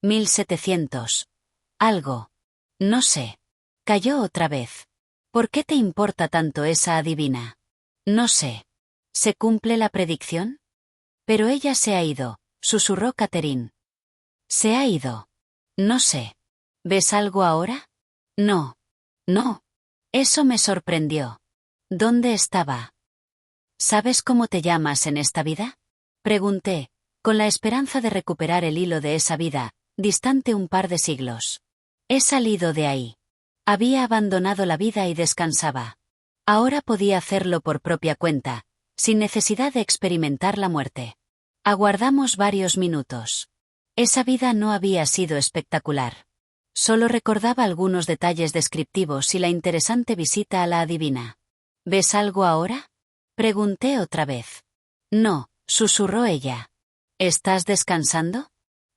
1700. Algo. No sé. Cayó otra vez. ¿Por qué te importa tanto esa adivina? No sé. ¿Se cumple la predicción? Pero ella se ha ido, susurró Catherine. ¿Se ha ido? No sé. ¿Ves algo ahora? No. No. Eso me sorprendió. ¿Dónde estaba? ¿Sabes cómo te llamas en esta vida? Pregunté, con la esperanza de recuperar el hilo de esa vida, distante un par de siglos. He salido de ahí. Había abandonado la vida y descansaba. Ahora podía hacerlo por propia cuenta, sin necesidad de experimentar la muerte. Aguardamos varios minutos. Esa vida no había sido espectacular. Solo recordaba algunos detalles descriptivos y la interesante visita a la adivina. ¿Ves algo ahora? Pregunté otra vez. No, susurró ella. ¿Estás descansando?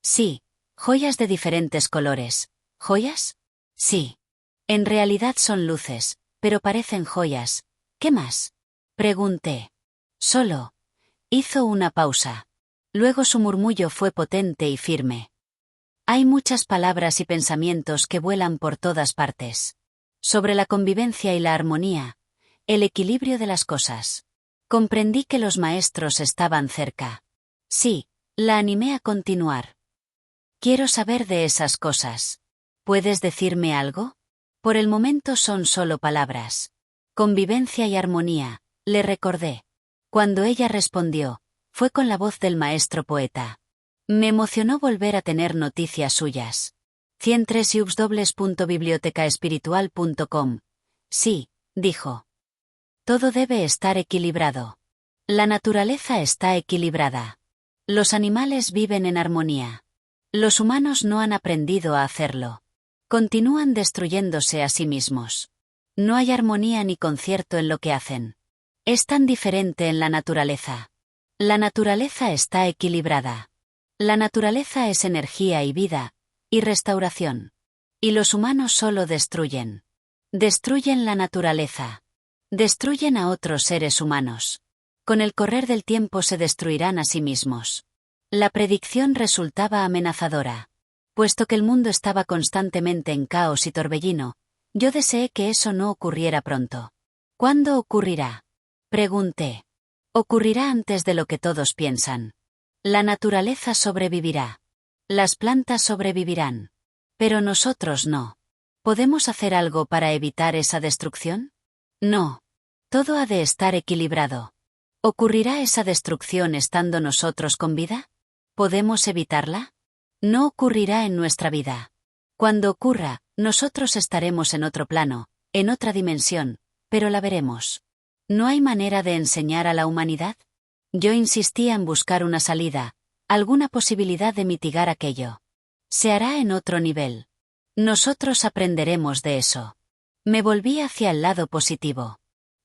Sí. Joyas de diferentes colores. ¿Joyas? Sí. En realidad son luces, pero parecen joyas. ¿Qué más? Pregunté. Solo. Hizo una pausa. Luego su murmullo fue potente y firme. Hay muchas palabras y pensamientos que vuelan por todas partes. Sobre la convivencia y la armonía, el equilibrio de las cosas. Comprendí que los maestros estaban cerca. Sí, la animé a continuar. Quiero saber de esas cosas. ¿Puedes decirme algo? Por el momento son solo palabras. Convivencia y armonía, le recordé. Cuando ella respondió, fue con la voz del maestro poeta. Me emocionó volver a tener noticias suyas. 103www.bibliotecaespiritual.com. Sí, dijo. Todo debe estar equilibrado. La naturaleza está equilibrada. Los animales viven en armonía. Los humanos no han aprendido a hacerlo. Continúan destruyéndose a sí mismos. No hay armonía ni concierto en lo que hacen. Es tan diferente en la naturaleza. La naturaleza está equilibrada. La naturaleza es energía y vida, y restauración. Y los humanos solo destruyen. Destruyen la naturaleza. Destruyen a otros seres humanos. Con el correr del tiempo se destruirán a sí mismos. La predicción resultaba amenazadora. Puesto que el mundo estaba constantemente en caos y torbellino, yo deseé que eso no ocurriera pronto. ¿Cuándo ocurrirá? Pregunté. Ocurrirá antes de lo que todos piensan. La naturaleza sobrevivirá. Las plantas sobrevivirán. Pero nosotros no. ¿Podemos hacer algo para evitar esa destrucción? No. Todo ha de estar equilibrado. ¿Ocurrirá esa destrucción estando nosotros con vida? ¿Podemos evitarla? No ocurrirá en nuestra vida. Cuando ocurra, nosotros estaremos en otro plano, en otra dimensión, pero la veremos. ¿No hay manera de enseñar a la humanidad? Yo insistía en buscar una salida, alguna posibilidad de mitigar aquello. Se hará en otro nivel. Nosotros aprenderemos de eso. Me volví hacia el lado positivo.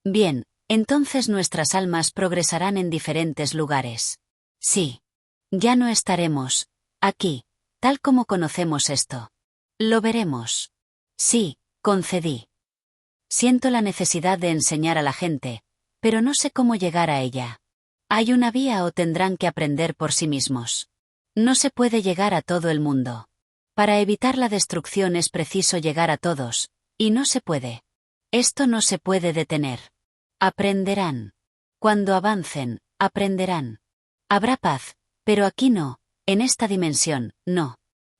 Bien, entonces nuestras almas progresarán en diferentes lugares. Sí. Ya no estaremos aquí, tal como conocemos esto. Lo veremos. Sí, concedí. Siento la necesidad de enseñar a la gente, pero no sé cómo llegar a ella. ¿Hay una vía o tendrán que aprender por sí mismos? No se puede llegar a todo el mundo. Para evitar la destrucción es preciso llegar a todos, y no se puede. Esto no se puede detener. Aprenderán. Cuando avancen, aprenderán. Habrá paz, pero aquí no, en esta dimensión, no.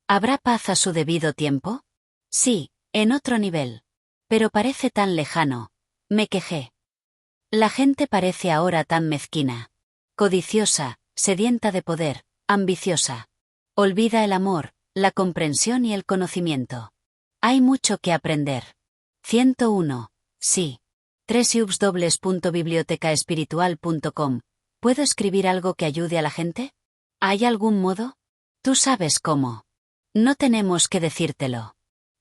¿Habrá paz a su debido tiempo? Sí, en otro nivel. Pero parece tan lejano. Me quejé. La gente parece ahora tan mezquina. Codiciosa, sedienta de poder, ambiciosa. Olvida el amor, la comprensión y el conocimiento. Hay mucho que aprender. 101. Sí. www.bibliotecaespiritual.com. ¿Puedo escribir algo que ayude a la gente? ¿Hay algún modo? Tú sabes cómo. No tenemos que decírtelo.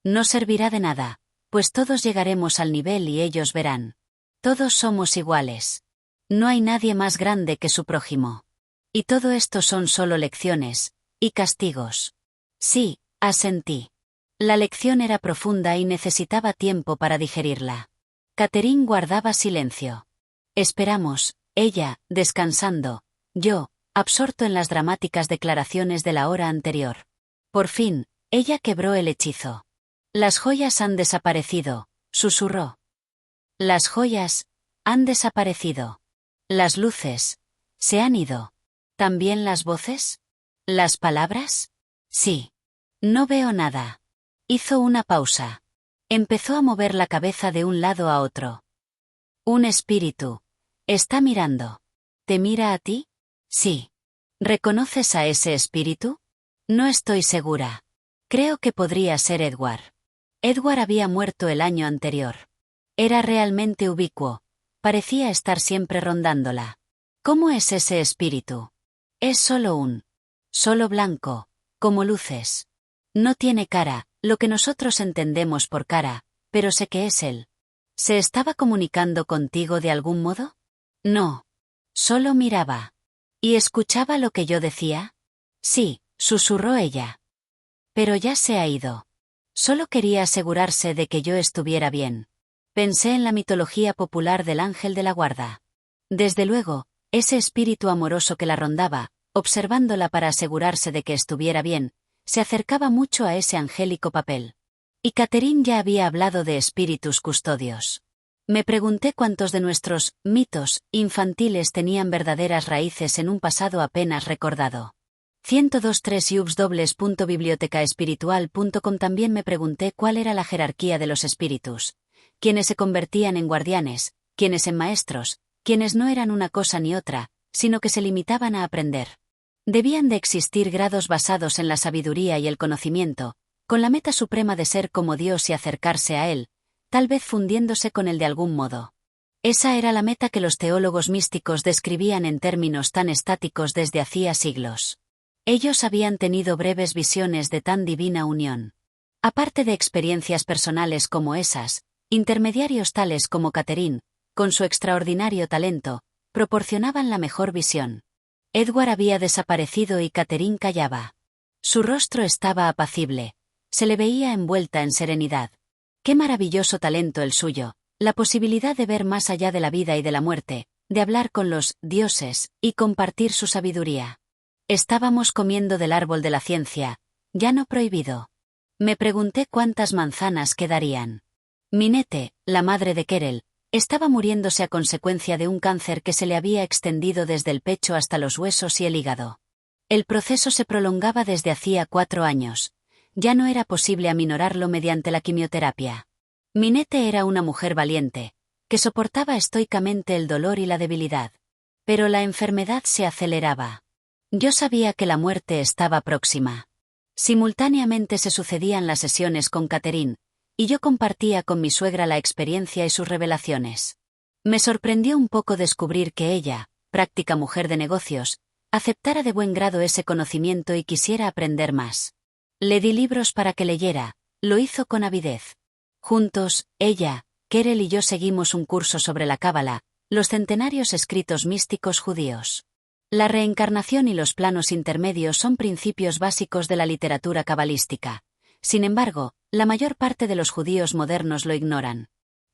No servirá de nada, pues todos llegaremos al nivel y ellos verán. Todos somos iguales. No hay nadie más grande que su prójimo. Y todo esto son solo lecciones, y castigos. Sí, asentí. La lección era profunda y necesitaba tiempo para digerirla. Catherine guardaba silencio. Esperamos, ella, descansando, yo, absorto en las dramáticas declaraciones de la hora anterior. Por fin, ella quebró el hechizo. Las joyas han desaparecido, susurró. Las joyas han desaparecido. Las luces se han ido. ¿También las voces? ¿Las palabras? Sí. No veo nada. Hizo una pausa. Empezó a mover la cabeza de un lado a otro. Un espíritu. Está mirando. ¿Te mira a ti? Sí. ¿Reconoces a ese espíritu? No estoy segura. Creo que podría ser Edward. Edward había muerto el año anterior. Era realmente ubicuo. Parecía estar siempre rondándola. ¿Cómo es ese espíritu? Es solo blanco, como luces. No tiene cara, lo que nosotros entendemos por cara, pero sé que es él. ¿Se estaba comunicando contigo de algún modo? No. Solo miraba. ¿Y escuchaba lo que yo decía? Sí, susurró ella. Pero ya se ha ido. Solo quería asegurarse de que yo estuviera bien. Pensé en la mitología popular del ángel de la guarda. Desde luego, ese espíritu amoroso que la rondaba, observándola para asegurarse de que estuviera bien, se acercaba mucho a ese angélico papel. Y Catherine ya había hablado de espíritus custodios. Me pregunté cuántos de nuestros mitos infantiles tenían verdaderas raíces en un pasado apenas recordado. 102.3 www.bibliotecaespiritual.com. También me pregunté cuál era la jerarquía de los espíritus. Quienes se convertían en guardianes, quienes en maestros, quienes no eran una cosa ni otra, sino que se limitaban a aprender. Debían de existir grados basados en la sabiduría y el conocimiento, con la meta suprema de ser como Dios y acercarse a Él, tal vez fundiéndose con Él de algún modo. Esa era la meta que los teólogos místicos describían en términos tan estáticos desde hacía siglos. Ellos habían tenido breves visiones de tan divina unión. Aparte de experiencias personales como esas, intermediarios tales como Catherine, con su extraordinario talento, proporcionaban la mejor visión. Edward había desaparecido y Catherine callaba. Su rostro estaba apacible. Se le veía envuelta en serenidad. Qué maravilloso talento el suyo, la posibilidad de ver más allá de la vida y de la muerte, de hablar con los dioses y compartir su sabiduría. Estábamos comiendo del árbol de la ciencia, ya no prohibido. Me pregunté cuántas manzanas quedarían. Minette, la madre de Querelle, estaba muriéndose a consecuencia de un cáncer que se le había extendido desde el pecho hasta los huesos y el hígado. El proceso se prolongaba desde hacía 4 años. Ya no era posible aminorarlo mediante la quimioterapia. Minette era una mujer valiente, que soportaba estoicamente el dolor y la debilidad. Pero la enfermedad se aceleraba. Yo sabía que la muerte estaba próxima. Simultáneamente se sucedían las sesiones con Catherine, y yo compartía con mi suegra la experiencia y sus revelaciones. Me sorprendió un poco descubrir que ella, práctica mujer de negocios, aceptara de buen grado ese conocimiento y quisiera aprender más. Le di libros para que leyera, lo hizo con avidez. Juntos, ella, Querelle y yo seguimos un curso sobre la Cábala, los centenarios escritos místicos judíos. La reencarnación y los planos intermedios son principios básicos de la literatura cabalística. Sin embargo, la mayor parte de los judíos modernos lo ignoran.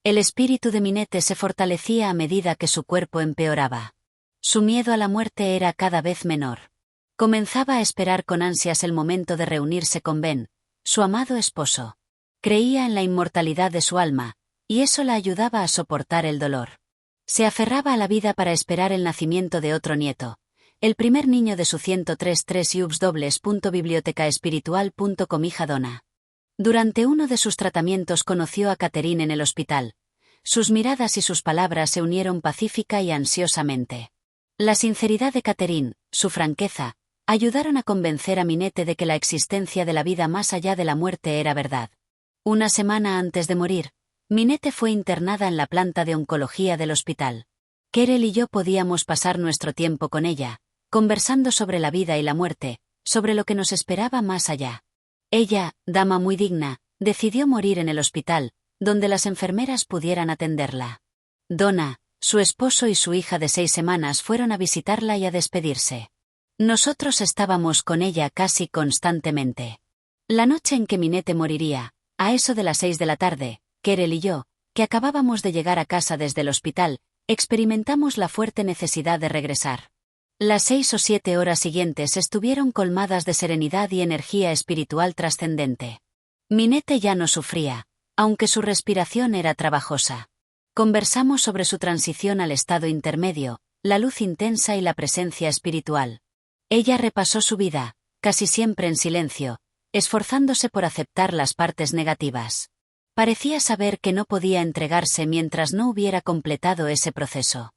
El espíritu de Minette se fortalecía a medida que su cuerpo empeoraba. Su miedo a la muerte era cada vez menor. Comenzaba a esperar con ansias el momento de reunirse con Ben, su amado esposo. Creía en la inmortalidad de su alma, y eso la ayudaba a soportar el dolor. Se aferraba a la vida para esperar el nacimiento de otro nieto, el primer niño de su 103.3 www.bibliotecaespiritual.com. Hija Donna. Durante uno de sus tratamientos conoció a Catherine en el hospital. Sus miradas y sus palabras se unieron pacífica y ansiosamente. La sinceridad de Catherine, su franqueza, ayudaron a convencer a Minette de que la existencia de la vida más allá de la muerte era verdad. Una semana antes de morir, Minette fue internada en la planta de oncología del hospital. Querelle y yo podíamos pasar nuestro tiempo con ella, conversando sobre la vida y la muerte, sobre lo que nos esperaba más allá. Ella, dama muy digna, decidió morir en el hospital, donde las enfermeras pudieran atenderla. Donna, su esposo y su hija de 6 semanas fueron a visitarla y a despedirse. Nosotros estábamos con ella casi constantemente. La noche en que Minette moriría, a eso de las 6 de la tarde, Querelle y yo, que acabábamos de llegar a casa desde el hospital, experimentamos la fuerte necesidad de regresar. Las 6 o 7 horas siguientes estuvieron colmadas de serenidad y energía espiritual trascendente. Minette ya no sufría, aunque su respiración era trabajosa. Conversamos sobre su transición al estado intermedio, la luz intensa y la presencia espiritual. Ella repasó su vida, casi siempre en silencio, esforzándose por aceptar las partes negativas. Parecía saber que no podía entregarse mientras no hubiera completado ese proceso.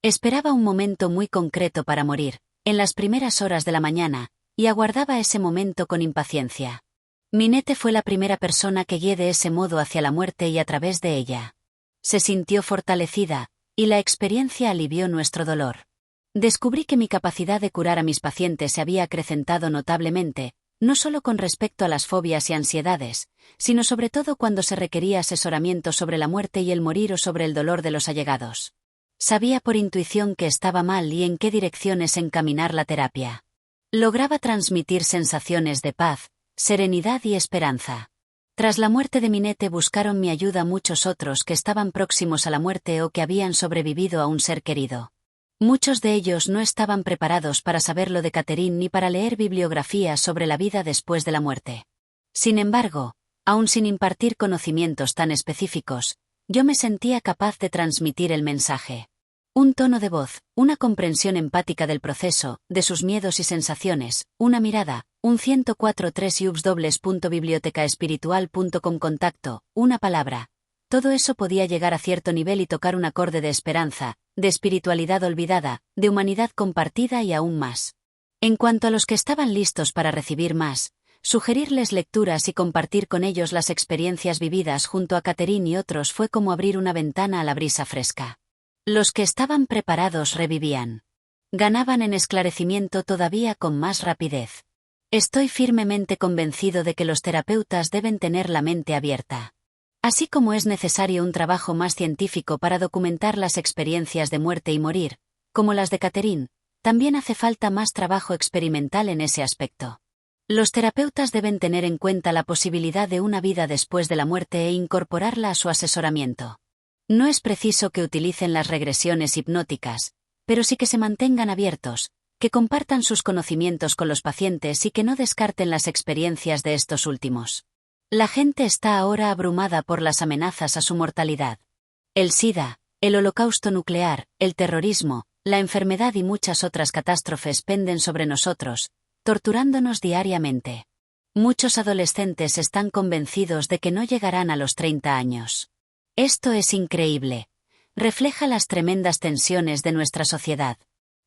Esperaba un momento muy concreto para morir, en las primeras horas de la mañana, y aguardaba ese momento con impaciencia. Minette fue la primera persona que guié de ese modo hacia la muerte y a través de ella. Se sintió fortalecida, y la experiencia alivió nuestro dolor. Descubrí que mi capacidad de curar a mis pacientes se había acrecentado notablemente, no solo con respecto a las fobias y ansiedades, sino sobre todo cuando se requería asesoramiento sobre la muerte y el morir o sobre el dolor de los allegados. Sabía por intuición que estaba mal y en qué direcciones encaminar la terapia. Lograba transmitir sensaciones de paz, serenidad y esperanza. Tras la muerte de Minette buscaron mi ayuda muchos otros que estaban próximos a la muerte o que habían sobrevivido a un ser querido. Muchos de ellos no estaban preparados para saber lo de Catherine ni para leer bibliografías sobre la vida después de la muerte. Sin embargo, aun sin impartir conocimientos tan específicos, yo me sentía capaz de transmitir el mensaje. Un tono de voz, una comprensión empática del proceso, de sus miedos y sensaciones, una mirada, un 104.3 www.bibliotecaespiritual.com contacto, una palabra. Todo eso podía llegar a cierto nivel y tocar un acorde de esperanza, de espiritualidad olvidada, de humanidad compartida y aún más. En cuanto a los que estaban listos para recibir más, sugerirles lecturas y compartir con ellos las experiencias vividas junto a Catherine y otros fue como abrir una ventana a la brisa fresca. Los que estaban preparados revivían. Ganaban en esclarecimiento todavía con más rapidez. Estoy firmemente convencido de que los terapeutas deben tener la mente abierta. Así como es necesario un trabajo más científico para documentar las experiencias de muerte y morir, como las de Catherine, también hace falta más trabajo experimental en ese aspecto. Los terapeutas deben tener en cuenta la posibilidad de una vida después de la muerte e incorporarla a su asesoramiento. No es preciso que utilicen las regresiones hipnóticas, pero sí que se mantengan abiertos, que compartan sus conocimientos con los pacientes y que no descarten las experiencias de estos últimos. La gente está ahora abrumada por las amenazas a su mortalidad. El SIDA, el holocausto nuclear, el terrorismo, la enfermedad y muchas otras catástrofes penden sobre nosotros, torturándonos diariamente. Muchos adolescentes están convencidos de que no llegarán a los 30 años. Esto es increíble. Refleja las tremendas tensiones de nuestra sociedad.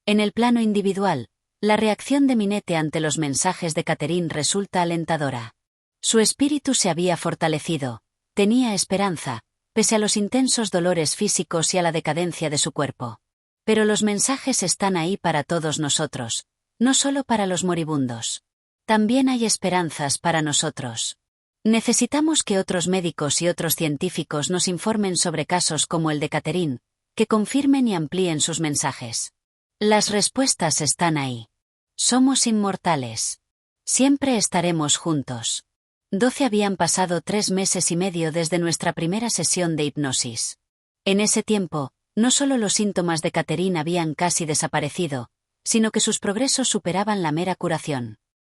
En el plano individual, la reacción de Minette ante los mensajes de Catherine resulta alentadora. Su espíritu se había fortalecido, tenía esperanza, pese a los intensos dolores físicos y a la decadencia de su cuerpo. Pero los mensajes están ahí para todos nosotros, no solo para los moribundos. También hay esperanzas para nosotros. Necesitamos que otros médicos y otros científicos nos informen sobre casos como el de Catherine, que confirmen y amplíen sus mensajes. Las respuestas están ahí. Somos inmortales. Siempre estaremos juntos. 12 habían pasado 3 meses y medio desde nuestra primera sesión de hipnosis. En ese tiempo, no solo los síntomas de Catherine habían casi desaparecido, sino que sus progresos superaban la mera curación.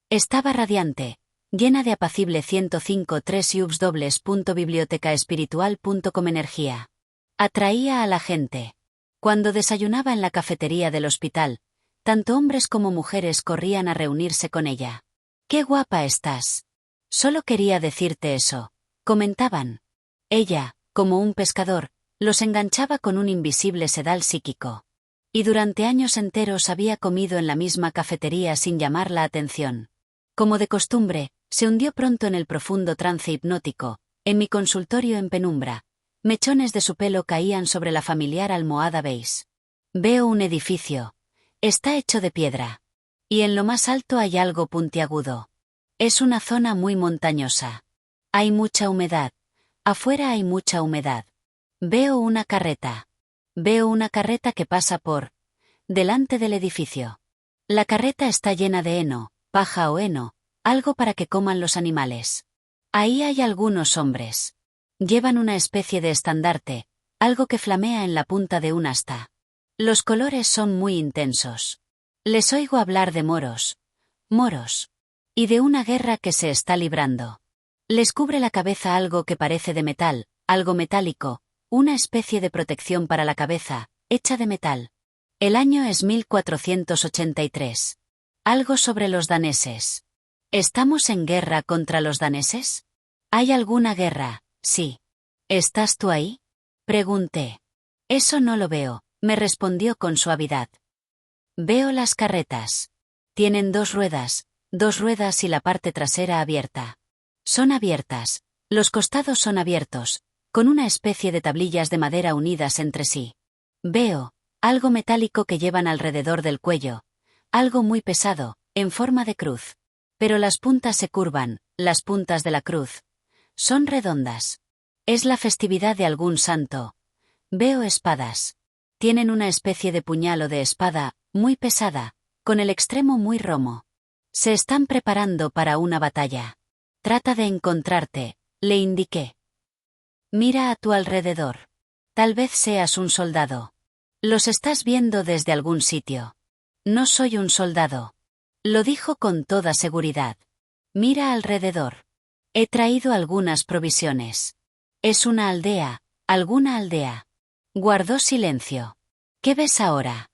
Estaba radiante, llena de apacible 105.3 www.bibliotecaespiritual.com energía. Atraía a la gente. Cuando desayunaba en la cafetería del hospital, tanto hombres como mujeres corrían a reunirse con ella. ¡Qué guapa estás! Solo quería decirte eso, comentaban. Ella, como un pescador, los enganchaba con un invisible sedal psíquico. Y durante años enteros había comido en la misma cafetería sin llamar la atención. Como de costumbre, se hundió pronto en el profundo trance hipnótico. En mi consultorio en penumbra, mechones de su pelo caían sobre la familiar almohada beige. Veo un edificio. Está hecho de piedra. Y en lo más alto hay algo puntiagudo. Es una zona muy montañosa. Hay mucha humedad. Afuera hay mucha humedad. Veo una carreta. Veo una carreta que pasa delante del edificio. La carreta está llena de heno, paja o heno, algo para que coman los animales. Ahí hay algunos hombres. Llevan una especie de estandarte, algo que flamea en la punta de un asta. Los colores son muy intensos. Les oigo hablar de moros. Moros. Y de una guerra que se está librando. Les cubre la cabeza algo que parece de metal, algo metálico, una especie de protección para la cabeza, hecha de metal. El año es 1483. Algo sobre los daneses. ¿Estamos en guerra contra los daneses? ¿Hay alguna guerra? Sí. ¿Estás tú ahí? Pregunté. Eso no lo veo, me respondió con suavidad. Veo las carretas. Tienen dos ruedas y la parte trasera abierta. Son abiertas, los costados son abiertos, con una especie de tablillas de madera unidas entre sí. Veo algo metálico que llevan alrededor del cuello, algo muy pesado, en forma de cruz. Pero las puntas se curvan, las puntas de la cruz. Son redondas. Es la festividad de algún santo. Veo espadas. Tienen una especie de puñal o de espada, muy pesada, con el extremo muy romo. Se están preparando para una batalla. Trata de encontrarte, le indiqué. Mira a tu alrededor. Tal vez seas un soldado. Los estás viendo desde algún sitio. No soy un soldado. Lo dijo con toda seguridad. Mira alrededor. He traído algunas provisiones. Es una aldea, alguna aldea. Guardó silencio. ¿Qué ves ahora?